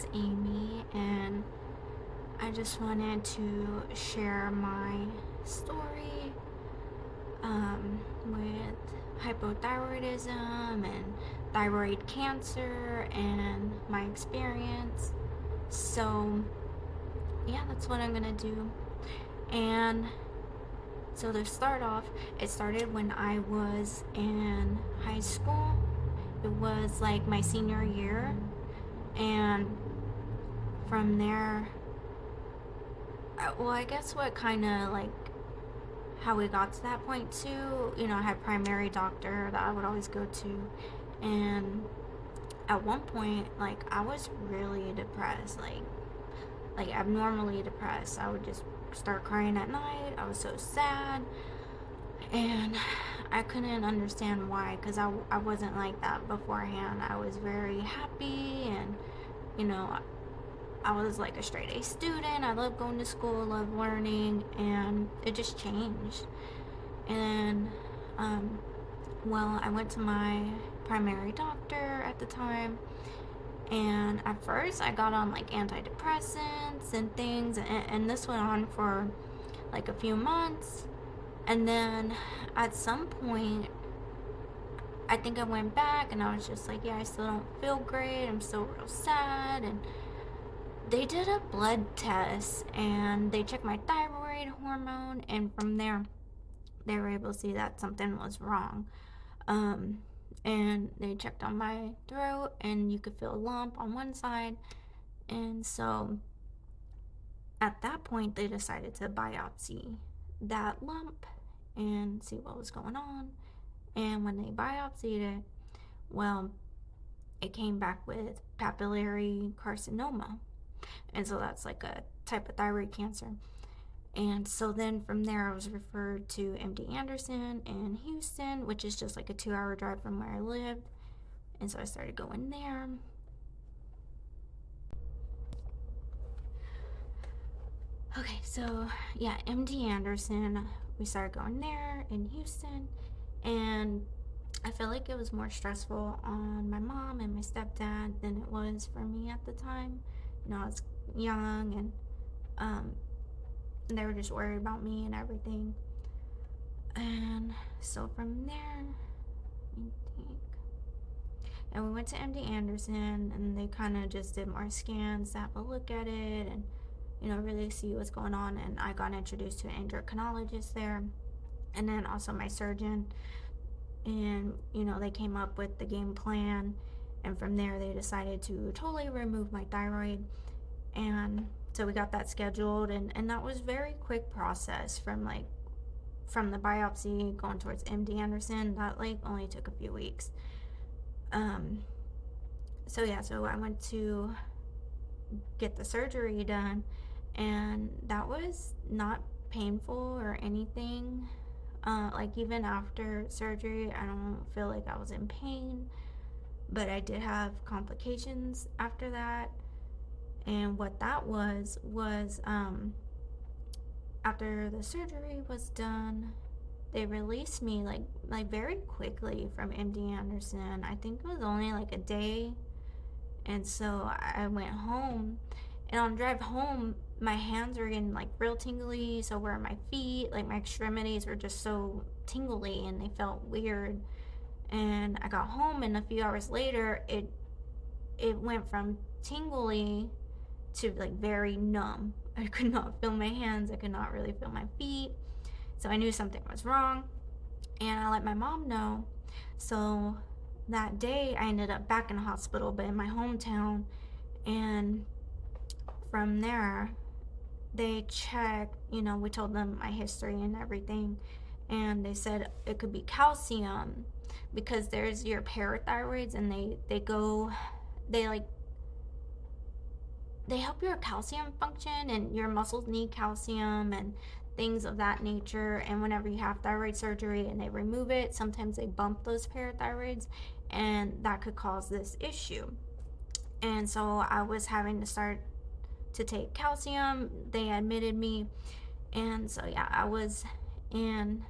is Amy, and I just wanted to share my story with hypothyroidism and thyroid cancer and my experience. So, yeah, that's what I'm gonna do. And so, to start off, it started when I was in high school. It was like my senior year, and from there, well, I guess what kind of like how we got to that point too, I had a primary doctor that I would always go to, and at one point, like, I was really depressed, like abnormally depressed. I would just start crying at night. I was so sad, and I couldn't understand why, because I wasn't like that beforehand. I was very happy, and you know I was like a straight A student. I loved going to school, loved learning, and it just changed. And, well, I went to my primary doctor at the time, and at first I got on like antidepressants and things, and this went on for like a few months. And then at some point, I think I went back and I was just like, yeah, I still don't feel great. I'm still real sad. And they did a blood test and they checked my thyroid hormone, and from there they were able to see that something was wrong. um, and they checked on my throat and you could feel a lump on one side. And so at that point they decided to biopsy that lump and see what was going on. And when they biopsied it, well, it came back with papillary carcinoma. And so that's like a type of thyroid cancer. And so then from there, I was referred to MD Anderson in Houston, which is just like a 2 hour drive from where I lived. And so I started going there. Okay, so yeah, MD Anderson, we started going there in Houston. And I feel like it was more stressful on my mom and my stepdad than it was for me at the time. I was young, and they were just worried about me and everything. And so from there, let me think. And we went to MD Anderson, and they kind of just did more scans to have a look at it and, really see what's going on. And I got introduced to an endocrinologist there, and then also my surgeon. And, they came up with the game plan. And from there, they decided to totally remove my thyroid. And so we got that scheduled, and that was very quick process from the biopsy going towards MD Anderson. That like only took a few weeks. So yeah, so I went to get the surgery done, and that was not painful or anything. Like even after surgery, I don't feel like I was in pain, but I did have complications after that. And what that was after the surgery was done, they released me like very quickly from MD Anderson. I think it was only like a day. And so I went home, and on the drive home, my hands were getting like real tingly. So were my feet, like my extremities were just so tingly and they felt weird. And I got home, and a few hours later, it went from tingly to like very numb. I could not feel my hands, I could not really feel my feet. So I knew something was wrong, and I let my mom know. So that day I ended up back in the hospital, but in my hometown. And from there they checked, we told them my history and everything, and they said it could be calcium, because there's your parathyroids, and they help your calcium function, and your muscles need calcium and things of that nature. And whenever you have thyroid surgery and they remove it, sometimes they bump those parathyroids, and that could cause this issue. And so I was having to start to take calcium. They admitted me, and so yeah, I was in,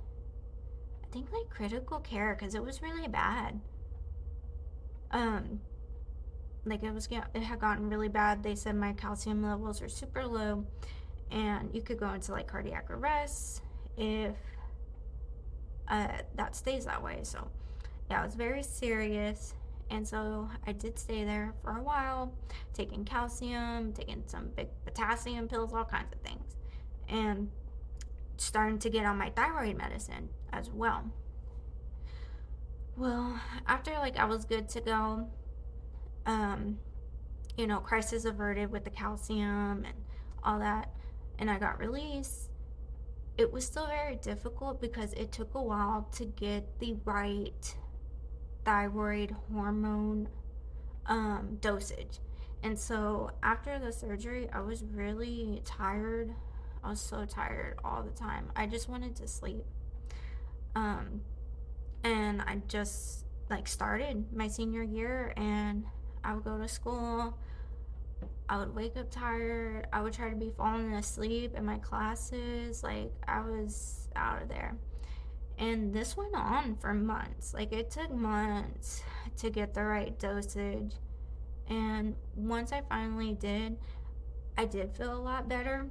I think, like critical care, because it was really bad. like it had gotten really bad. They said my calcium levels are super low, and you could go into like cardiac arrest if that stays that way. So yeah, it was very serious. And so I did stay there for a while, taking calcium, taking some big potassium pills, all kinds of things, and starting to get on my thyroid medicine as well. Well, after like I was good to go, um, crisis averted with the calcium and all that, and I got released. It was still very difficult because it took a while to get the right thyroid hormone dosage. And so after the surgery, I was really tired. I was so tired all the time. I just wanted to sleep. Um, and I just like started my senior year, and I would go to school. I would wake up tired. I would try to be falling asleep in my classes. Like, I was out of there. And this went on for months. Like, it took months to get the right dosage. And once I finally did, I did feel a lot better.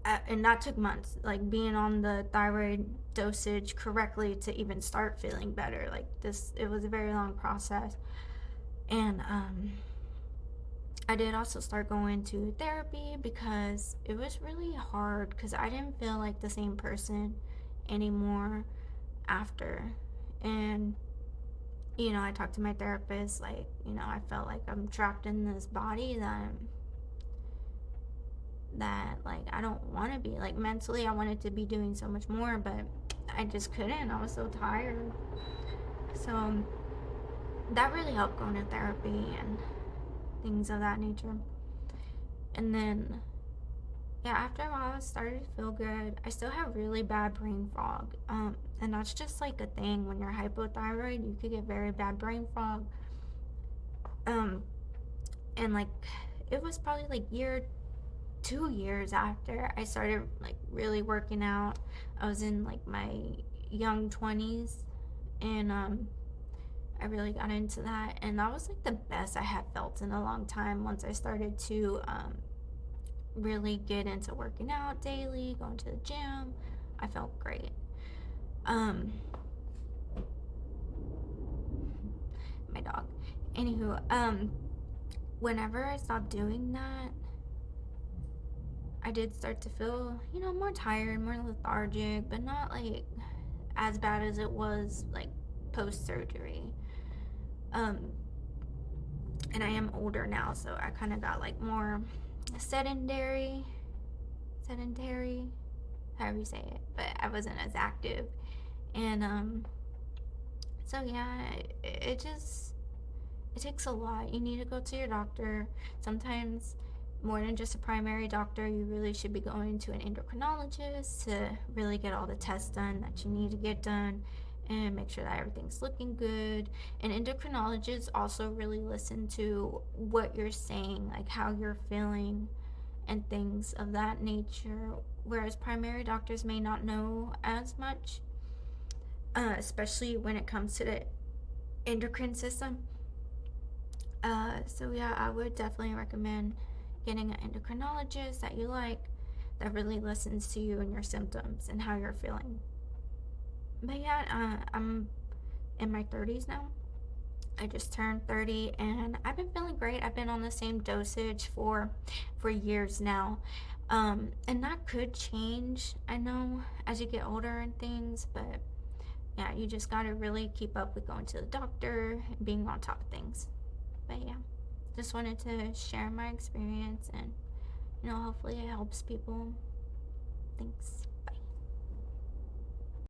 And that took months, like being on the thyroid dosage correctly to even start feeling better. Like, this, it was a very long process. And I did also start going to therapy because it was really hard, because I didn't feel like the same person anymore after. And I talked to my therapist, like, I felt like I'm trapped in this body that like I don't want to be. Like, mentally I wanted to be doing so much more, but I just couldn't. I was so tired. So that really helped, going to therapy and things of that nature. And then, yeah, after a while I started to feel good. I still have really bad brain fog, and that's just like a thing when you're hypothyroid. You could get very bad brain fog. And like, it was probably like 2 years after I started like really working out. I was in like my young 20s, and I really got into that, and that was like the best I had felt in a long time. Once I started to really get into working out daily, going to the gym, I felt great. Um, my dog. Anywho, whenever I stopped doing that, I did start to feel, more tired, more lethargic, but not like as bad as it was like post surgery. Um, and I am older now, so I kind of got like more sedentary, however you say it, but I wasn't as active. And so yeah, it takes a lot. You need to go to your doctor. Sometimes more than just a primary doctor, you really should be going to an endocrinologist to really get all the tests done that you need to get done and make sure that everything's looking good. And endocrinologists also really listen to what you're saying, like how you're feeling and things of that nature, whereas primary doctors may not know as much, especially when it comes to the endocrine system. So yeah, I would definitely recommend getting an endocrinologist that you like, that really listens to you and your symptoms and how you're feeling. But yeah, I'm in my 30s now. I just turned 30, and I've been feeling great. I've been on the same dosage for years now. And that could change, I know, as you get older and things, but yeah, you just got to really keep up with going to the doctor and being on top of things. But yeah, just wanted to share my experience, and hopefully it helps people. Thanks.